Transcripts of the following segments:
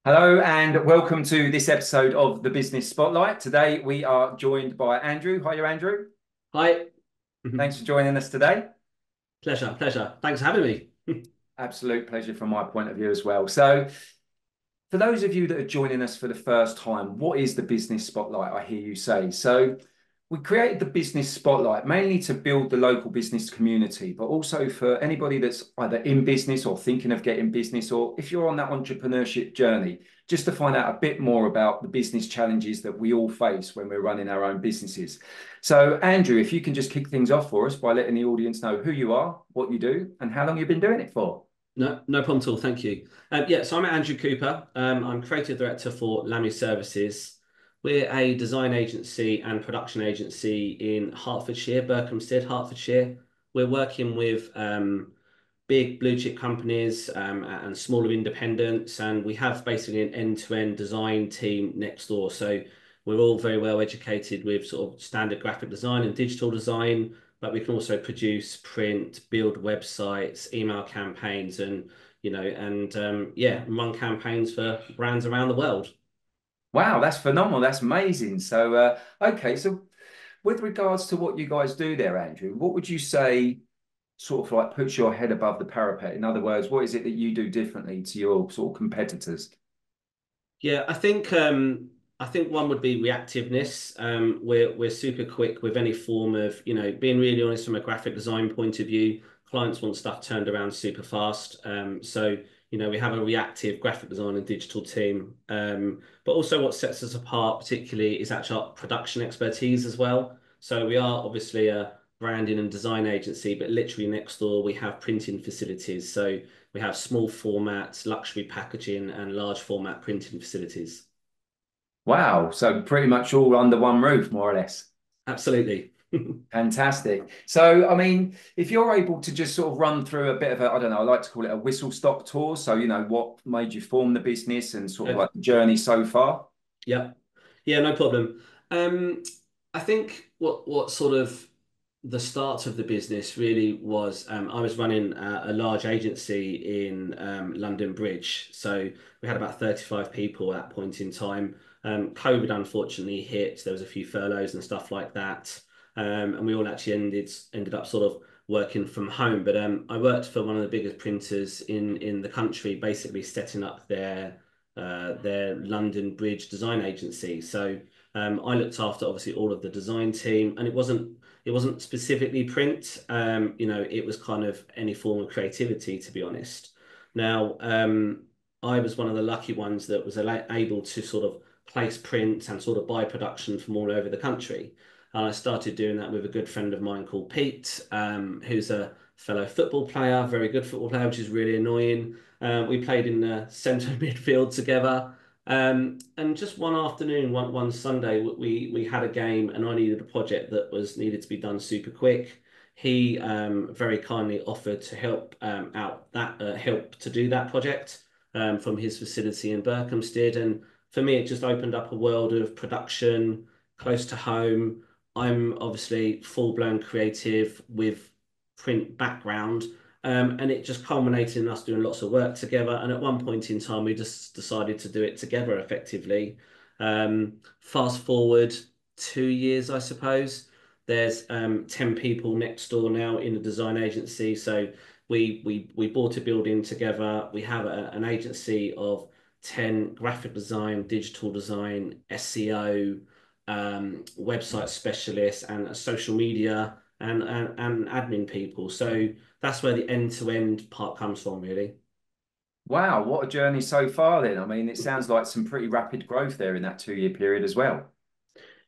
Hello and welcome to this episode of the Business Spotlight. Today we are joined by Andrew. Hiya, Andrew. Hi. Thanks for joining us today. Pleasure, pleasure. Thanks for having me. Absolute pleasure from my point of view as well. So, for those of you that are joining us for the first time, what is the Business Spotlight? I hear you say. So, we created the Business Spotlight mainly to build the local business community, but also for anybody that's either in business or thinking of getting business, or if you're on that entrepreneurship journey, just to find out a bit more about the business challenges that we all face when we're running our own businesses. So, Andrew, if you can just kick things off for us by letting the audience know who you are, what you do, and how long you've been doing it for. No problem at all. Thank you. So I'm Andrew Cooper. I'm creative director for Lami Services. We're a design agency and production agency in Hertfordshire, Berkhamsted, Hertfordshire. We're working with big blue chip companies and smaller independents, and we have basically an end-to-end design team next door. So we're all very well educated with sort of standard graphic design and digital design, but we can also produce print, build websites, email campaigns, and run campaigns for brands around the world. Wow, that's phenomenal. That's amazing. So, okay, so with regards to what you guys do there, Andrew, what would you say sort of like puts your head above the parapet? In other words, what is it that you do differently to your sort of competitors? Yeah, I think one would be reactiveness. We're super quick with any form of, being really honest from a graphic design point of view. Clients want stuff turned around super fast. We have a reactive graphic design and digital team. But also what sets us apart particularly is actually our production expertise as well. So we are obviously a branding and design agency, but literally next door we have printing facilities. So we have small format, luxury packaging, and large format printing facilities. Wow, so pretty much all under one roof, more or less. Absolutely. Fantastic. So, I mean, if you're able to just sort of run through a bit of a, I don't know, I like to call it a whistle stop tour. So, what made you form the business and sort of Okay. like the journey so far? Yeah. Yeah, no problem. Um, I think what sort of the start of the business really was I was running a large agency in London Bridge. So we had about 35 people at that point in time. COVID unfortunately hit. There was a few furloughs and stuff like that. And we all actually ended up sort of working from home. But I worked for one of the biggest printers in the country, basically setting up their London Bridge design agency. So I looked after obviously all of the design team, and it wasn't specifically print. It was kind of any form of creativity, to be honest. Now, I was one of the lucky ones that was able to sort of place print and sort of buy production from all over the country. And I started doing that with a good friend of mine called Pete, who's a fellow football player, very good football player, which is really annoying. We played in the centre midfield together. And just one afternoon, one Sunday, we had a game, and I needed a project that was needed to be done super quick. He very kindly offered to help to do that project from his facility in Berkhamsted, and for me, it just opened up a world of production close to home. I'm obviously full-blown creative with print background. And it just culminated in us doing lots of work together. And at one point in time, we just decided to do it together effectively. Fast forward 2 years, I suppose. There's 10 people next door now in the design agency. So we bought a building together. We have an agency of 10 graphic design, digital design, SEO, website specialists, and a social media and admin people. So that's where the end-to-end part comes from, really. Wow, what a journey so far then. I mean, it sounds like some pretty rapid growth there in that 2 year period as well.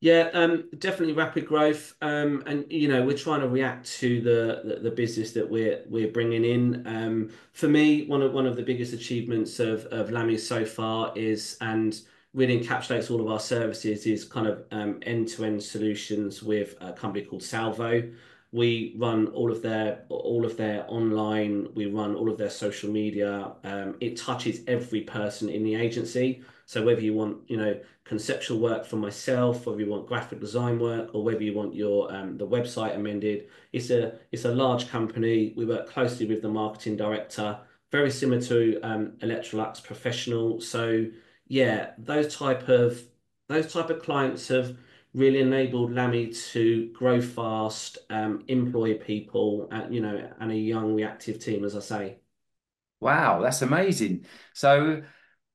Yeah, definitely rapid growth. And we're trying to react to the business that we're bringing in. For me, one of the biggest achievements of Lamy so far is, and really encapsulates all of our services, is kind of end-to-end solutions with a company called Salvo. We run all of their online. We run all of their social media. It touches every person in the agency. So whether you want, conceptual work for myself, whether you want graphic design work, or whether you want your the website amended. It's a large company. We work closely with the marketing director. very similar to Electrolux Professional. So yeah, those type of clients have really enabled Lami to grow fast, employ people, and a young reactive team, as I say. Wow, that's amazing. So,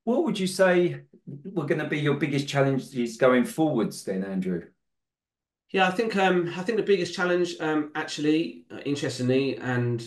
what would you say were going to be your biggest challenges going forwards then, Andrew? Yeah, I think the biggest challenge, actually, interestingly, and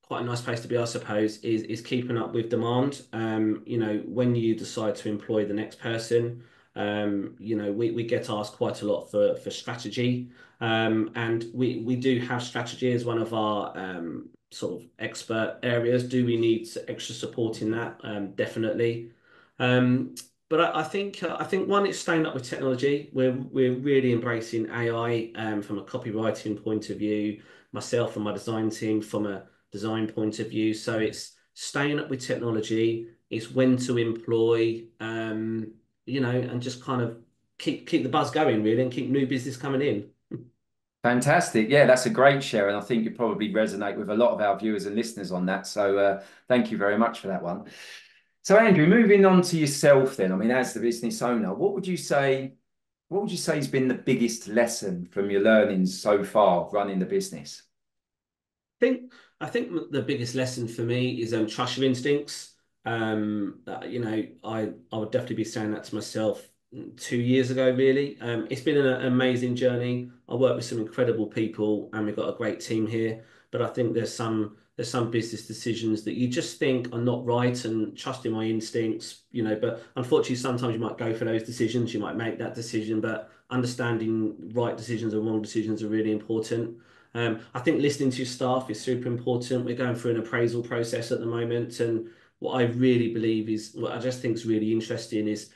quite a nice place to be, I suppose, is keeping up with demand. When you decide to employ the next person, we get asked quite a lot for strategy, and we do have strategy as one of our sort of expert areas. Do we need extra support in that? Definitely. Um, but I think one, it's staying up with technology. We're really embracing AI from a copywriting point of view, myself and my design team from a design point of view. So it's staying up with technology. It's when to employ, and just kind of keep the buzz going really, and keep new business coming in. Fantastic. Yeah, that's a great share. And I think you probably resonate with a lot of our viewers and listeners on that. So thank you very much for that one. So Andrew, moving on to yourself then. I mean, as the business owner, what would you say has been the biggest lesson from your learnings so far running the business? think I think the biggest lesson for me is trust your instincts. I would definitely be saying that to myself 2 years ago. Really, it's been an amazing journey. I work with some incredible people, and we've got a great team here. But I think there's some business decisions that you just think are not right, and trusting my instincts. But unfortunately, sometimes you might go for those decisions. You might make that decision, but understanding right decisions and wrong decisions are really important. I think listening to your staff is super important. We're going through an appraisal process at the moment, and what I really believe is what I just think is really interesting is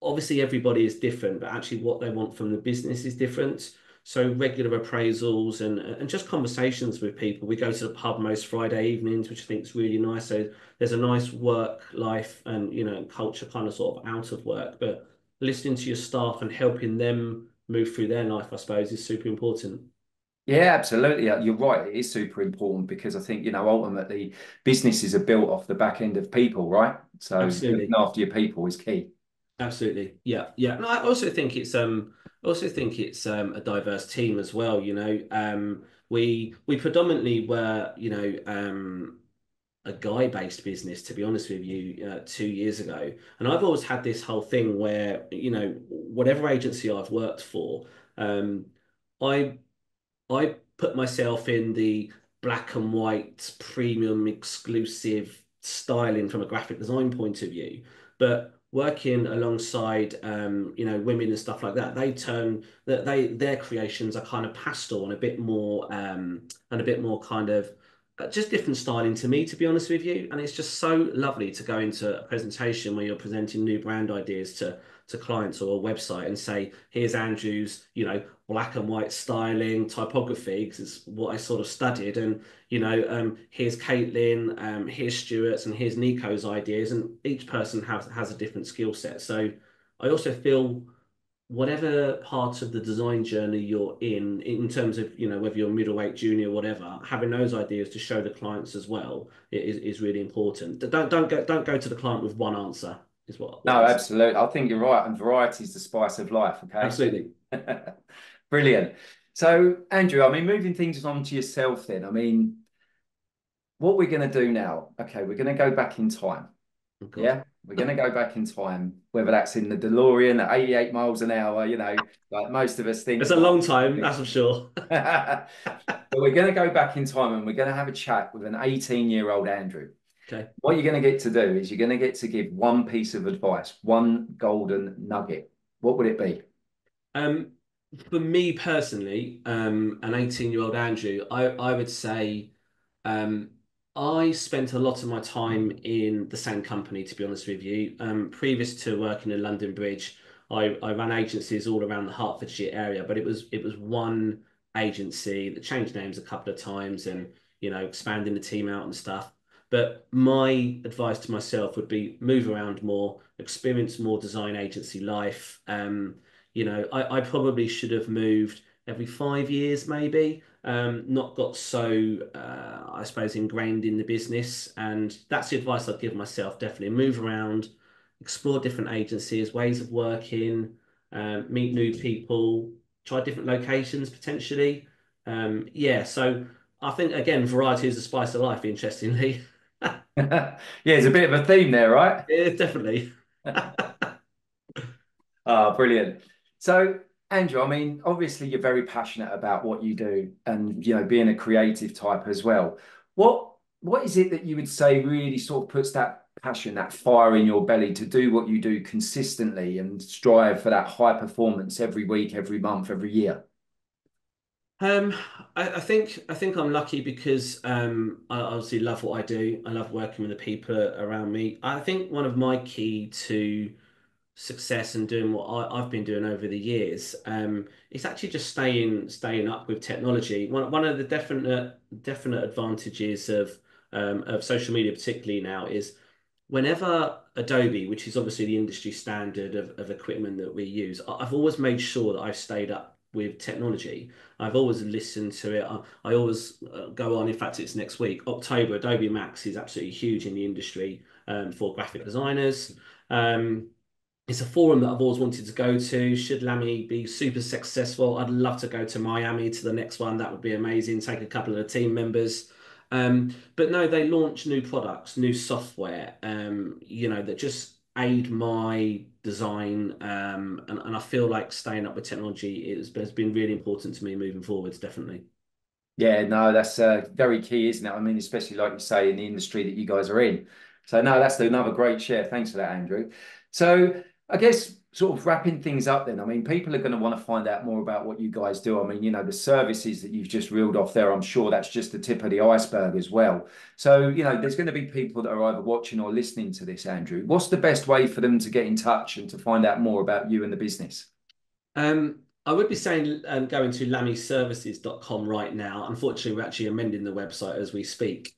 obviously everybody is different, but actually what they want from the business is different. So regular appraisals and just conversations with people. We go to the pub most Friday evenings, which I think is really nice. So there's a nice work life and culture kind of sort of out of work, but listening to your staff and helping them move through their life, I suppose, is super important. Yeah, absolutely. You're right. It is super important because I think, ultimately businesses are built off the back end of people, right? So looking Absolutely. after your people is key. Absolutely. Yeah. Yeah. And I also think it's a diverse team as well, We predominantly were, a guy-based business, to be honest with you, 2 years ago. And I've always had this whole thing where, whatever agency I've worked for, um, I I put myself in the black and white premium exclusive styling from a graphic design point of view. But working alongside women and stuff like that, they turn that their creations are kind of pastel and a bit more kind of just different styling to me, to be honest with you. And it's just so lovely to go into a presentation where you're presenting new brand ideas to clients or a website and say, here's Andrew's, black and white styling, typography, because it's what I sort of studied. And, here's Caitlin, here's Stuart's, and here's Nico's ideas. And each person has a different skill set. So I also feel whatever part of the design journey you're in terms of, whether you're middleweight, junior, whatever, having those ideas to show the clients as well is really important. Don't go to the client with one answer, is what No, I'd say. absolutely. I think you're right. And variety is the spice of life. Okay. Absolutely. Brilliant. So, Andrew, I mean, moving things on to yourself then. I mean, what we're going to do now, okay, we're going to go back in time. Oh God. Yeah, we're going to go back in time, whether that's in the DeLorean at 88 miles an hour, like most of us It's think. a long time, that's for sure. But we're going to go back in time and we're going to have a chat with an 18-year-old Andrew. Okay. What you're going to get to do is you're going to get to give one piece of advice, one golden nugget. What would it be? Um, for me personally, an 18-year-old Andrew, I would say um, I spent a lot of my time in the same company, to be honest with you. Previous to working in London Bridge, I ran agencies all around the Hertfordshire area, but it was one agency that changed names a couple of times and expanding the team out and stuff. But my advice to myself would be move around more, experience more design agency life. I probably should have moved every 5 years, maybe. Not got so, I suppose, ingrained in the business. And that's the advice I'd give myself, definitely. Move around, explore different agencies, ways of working, meet new people, try different locations potentially. Yeah, so I think, again, variety is the spice of life, interestingly. Yeah, there's a bit of a theme there, right? Yeah, definitely. Ah, brilliant. So, Andrew, I mean, obviously you're very passionate about what you do and, being a creative type as well. What is it that you would say really sort of puts that passion, that fire in your belly to do what you do consistently and strive for that high performance every week, every month, every year? Um, I think I'm lucky because I obviously love what I do. I love working with the people around me. I think one of my key to success and doing what I've been doing over the years is actually just staying up with technology. One of the definite advantages of social media, particularly now, is whenever Adobe, which is obviously the industry standard of equipment that we use, I've always made sure that I've stayed up with technology. I've always listened to it. I always go on. In fact, it's next week, October. Adobe Max is absolutely huge in the industry for graphic designers. Um, it's a forum that I've always wanted to go to. Should Lami be super successful, I'd love to go to Miami to the next one. That would be amazing. Take a couple of the team members. But no, they launch new products, new software, that just aid my design. And I feel like staying up with technology has been really important to me moving forwards, definitely. Yeah, no, that's very key, isn't it? I mean, especially like you say, in the industry that you guys are in. So, no, that's another great share. Thanks for that, Andrew. So, I guess sort of wrapping things up then, I mean, people are going to want to find out more about what you guys do. I mean, the services that you've just reeled off there, I'm sure that's just the tip of the iceberg as well. So, there's going to be people that are either watching or listening to this, Andrew. What's the best way for them to get in touch and to find out more about you and the business? I would be saying going to lamiservices.com right now. Unfortunately, we're actually amending the website as we speak.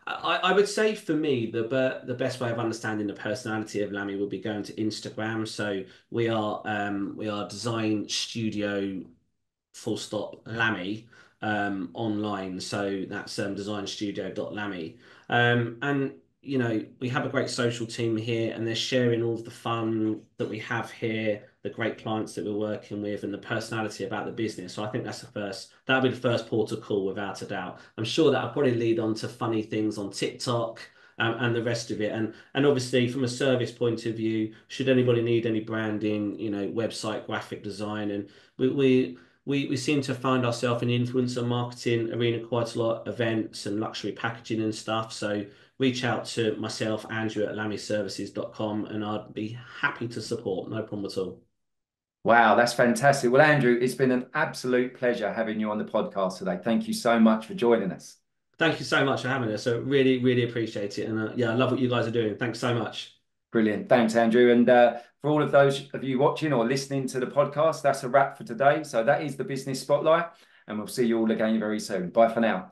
I would say for me, the best way of understanding the personality of Lami would be going to Instagram. So we are Design Studio full stop Lami online. So that's designstudio.lami. And we have a great social team here, and they're sharing all of the fun that we have here, the great clients that we're working with, and the personality about the business. So I think that'll be the first port of call without a doubt. I'm sure that'll probably lead on to funny things on TikTok. And the rest of it, and obviously from a service point of view, should anybody need any branding, website graphic design, and we seem to find ourselves in the influencer marketing arena quite a lot, events and luxury packaging and stuff. So reach out to myself, Andrew at lamiservices.com, and I'd be happy to support. No problem at all. Wow, that's fantastic. Well, Andrew, it's been an absolute pleasure having you on the podcast today. Thank you so much for joining us. Thank you so much for having us. So really, really appreciate it. And yeah, I love what you guys are doing. Thanks so much. Brilliant. Thanks, Andrew. And for all of those of you watching or listening to the podcast, that's a wrap for today. So that is the Business Spotlight, and we'll see you all again very soon. Bye for now.